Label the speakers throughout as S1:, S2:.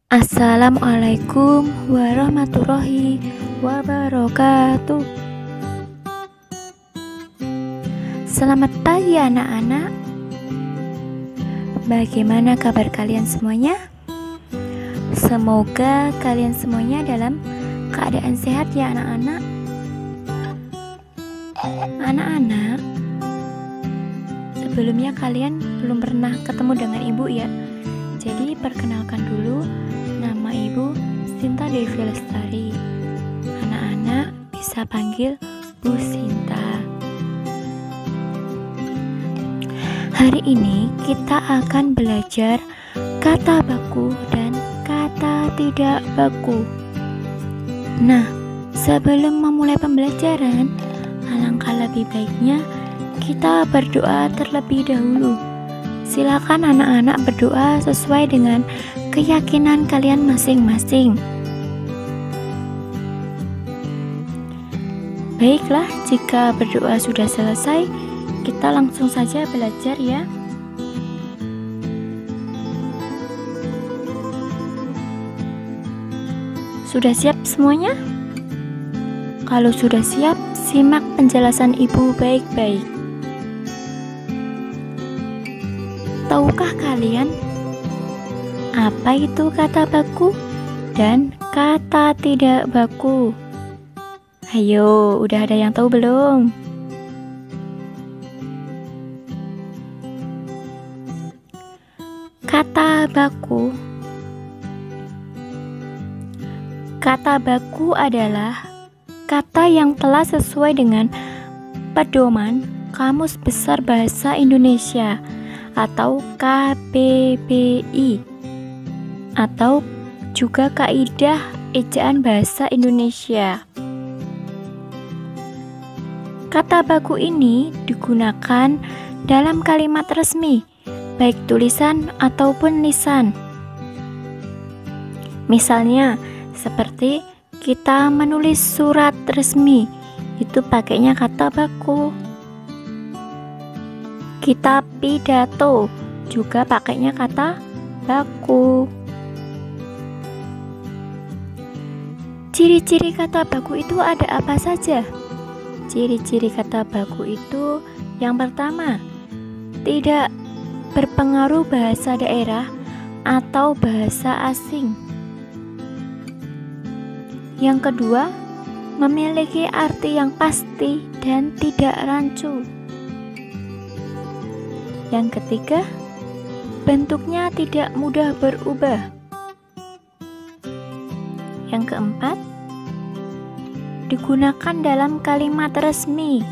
S1: Assalamualaikum warahmatullahi wabarakatuh. Selamat pagi anak-anak. Bagaimana kabar kalian semuanya? Semoga kalian semuanya dalam keadaan sehat ya anak-anak. Anak-anak, sebelumnya kalian belum pernah ketemu dengan ibu ya. Jadi perkenalkan dulu, nama ibu Sinta Devi Lestari. Anak-anak bisa panggil Bu Sinta. Hari ini kita akan belajar kata baku dan kata tidak baku. Nah, sebelum memulai pembelajaran, alangkah lebih baiknya kita berdoa terlebih dahulu. Silakan anak-anak berdoa sesuai dengan keyakinan kalian masing-masing. Baiklah, jika berdoa sudah selesai, kita langsung saja belajar ya. Sudah siap semuanya? Kalau sudah siap, simak penjelasan ibu baik-baik. Tahukah kalian apa itu kata baku dan kata tidak baku? Ayo, udah ada yang tahu belum? Kata baku. Kata baku adalah kata yang telah sesuai dengan pedoman Kamus Besar Bahasa Indonesia atau KBBI, atau juga Kaidah Ejaan Bahasa Indonesia. Kata baku ini digunakan dalam kalimat resmi, baik tulisan ataupun lisan. Misalnya, seperti kita menulis surat resmi, itu pakainya kata baku. Kita pidato juga pakainya kata baku. Ciri-ciri kata baku itu ada apa saja? Ciri-ciri kata baku itu yang pertama, tidak berpengaruh bahasa daerah atau bahasa asing. Yang kedua, memiliki arti yang pasti dan tidak rancu. Yang ketiga, bentuknya tidak mudah berubah. Yang keempat, digunakan dalam kalimat resmi.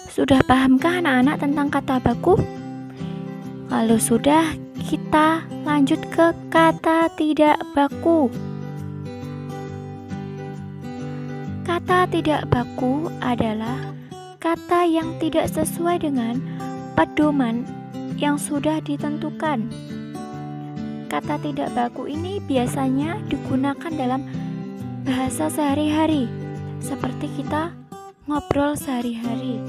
S1: Sudah pahamkah anak-anak tentang kata baku? Kalau sudah, kita lanjut ke kata tidak baku. Kata tidak baku adalah kata yang tidak sesuai dengan pedoman yang sudah ditentukan. Kata tidak baku ini biasanya digunakan dalam bahasa sehari-hari, seperti kita ngobrol sehari-hari.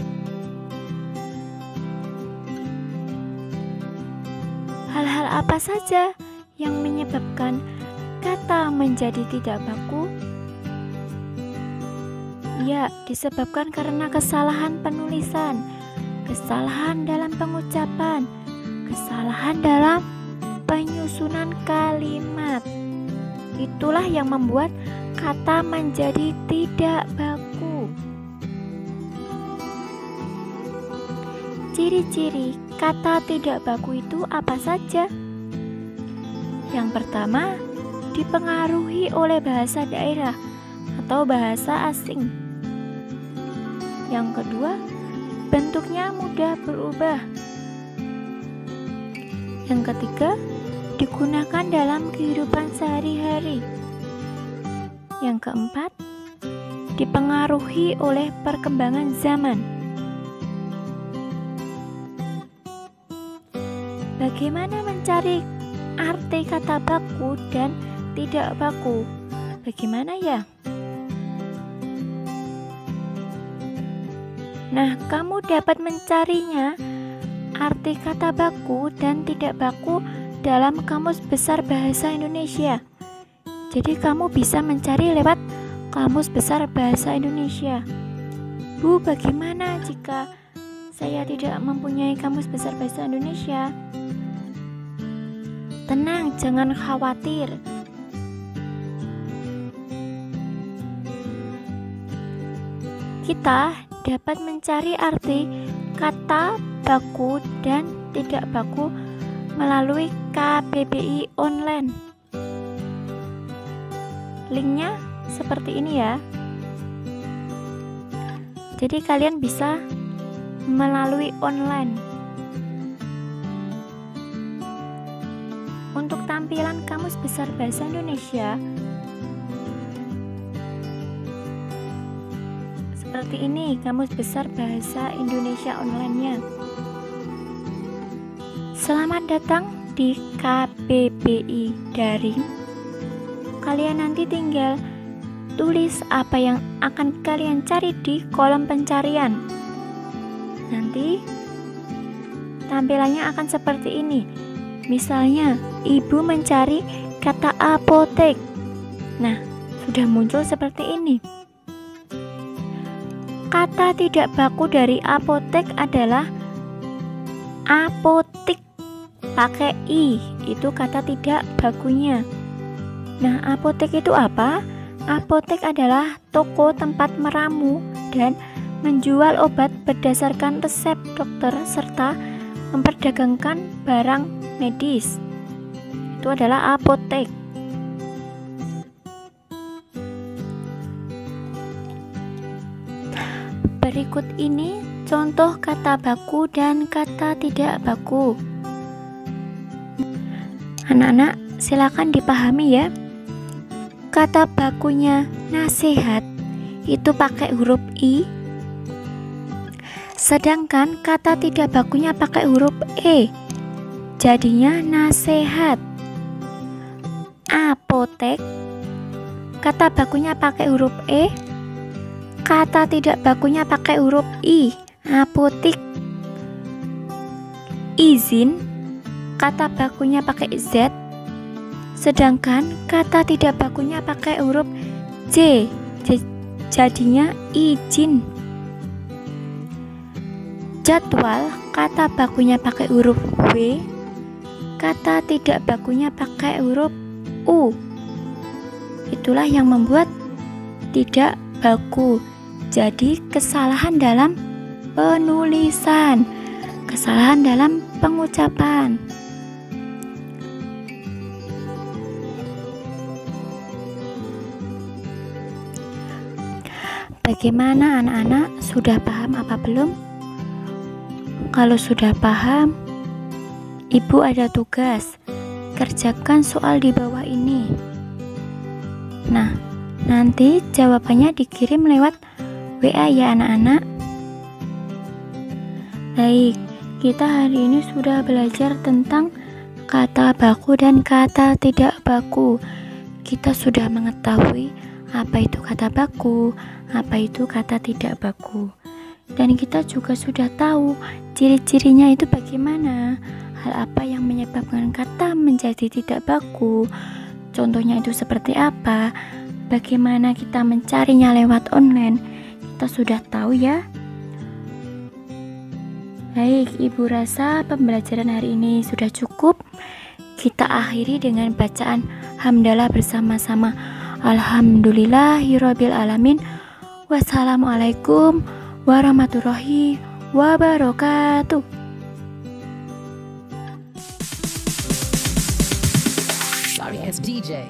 S1: Hal-hal apa saja yang menyebabkan kata menjadi tidak baku? Ya, disebabkan karena kesalahan penulisan, kesalahan dalam pengucapan, kesalahan dalam penyusunan kalimat. Itulah yang membuat kata menjadi tidak baku. Ciri-ciri kata tidak baku itu apa saja? Yang pertama, dipengaruhi oleh bahasa daerah atau bahasa asing. Yang kedua, bentuknya mudah berubah. Yang ketiga, digunakan dalam kehidupan sehari-hari. Yang keempat, dipengaruhi oleh perkembangan zaman. Bagaimana mencari arti kata baku dan tidak baku? Bagaimana ya? Nah, kamu dapat mencarinya arti kata baku dan tidak baku dalam Kamus Besar Bahasa Indonesia. Jadi kamu bisa mencari lewat Kamus Besar Bahasa Indonesia. Bu, bagaimana jika saya tidak mempunyai Kamus Besar Bahasa Indonesia? Tenang, jangan khawatir. Kita dapat mencari arti kata baku dan tidak baku melalui KBBI online. Linknya seperti ini ya. Jadi kalian bisa melalui online. Untuk tampilan Kamus Besar Bahasa Indonesia seperti ini, Kamus Besar Bahasa Indonesia online-nya. Selamat datang di KBBI Daring. Kalian nanti tinggal tulis apa yang akan kalian cari di kolom pencarian. Nanti tampilannya akan seperti ini. Misalnya, ibu mencari kata apotek. Nah, sudah muncul seperti ini. Kata tidak baku dari apotek adalah apotik, pakai i, itu kata tidak bakunya. Nah, apotek itu apa? Apotek adalah toko tempat meramu dan menjual obat berdasarkan resep dokter serta memperdagangkan barang medis. Itu adalah apotek. Berikut ini contoh kata baku dan kata tidak baku. Anak-anak, silakan dipahami ya. Kata bakunya nasihat itu pakai huruf I. Sedangkan kata tidak bakunya pakai huruf E. Jadinya nasehat. Apotek, kata bakunya pakai huruf E. Kata tidak bakunya pakai huruf I, apotik. Izin, kata bakunya pakai Z. Sedangkan kata tidak bakunya pakai huruf J, jadinya izin. Jadwal, kata bakunya pakai huruf W. Kata tidak bakunya pakai huruf U. Itulah yang membuat tidak baku. Jadi kesalahan dalam penulisan, kesalahan dalam pengucapan. Bagaimana anak-anak? Sudah paham apa belum? Kalau sudah paham, ibu ada tugas. Kerjakan soal di bawah ini. Nah, nanti jawabannya dikirim lewat WA ya anak-anak. Baik, kita hari ini sudah belajar tentang kata baku dan kata tidak baku. Kita sudah mengetahui apa itu kata baku, apa itu kata tidak baku. Dan kita juga sudah tahu ciri-cirinya itu bagaimana. Hal apa yang menyebabkan kata menjadi tidak baku. Contohnya itu seperti apa. Bagaimana kita mencarinya lewat online. Kita sudah tahu ya. Baik, ibu rasa pembelajaran hari ini sudah cukup. Kita akhiri dengan bacaan hamdalah bersama-sama. Alhamdulillahirabbil alamin. Wassalamualaikum warahmatullahi wabarakatuh.
S2: Sorry, it's DJ.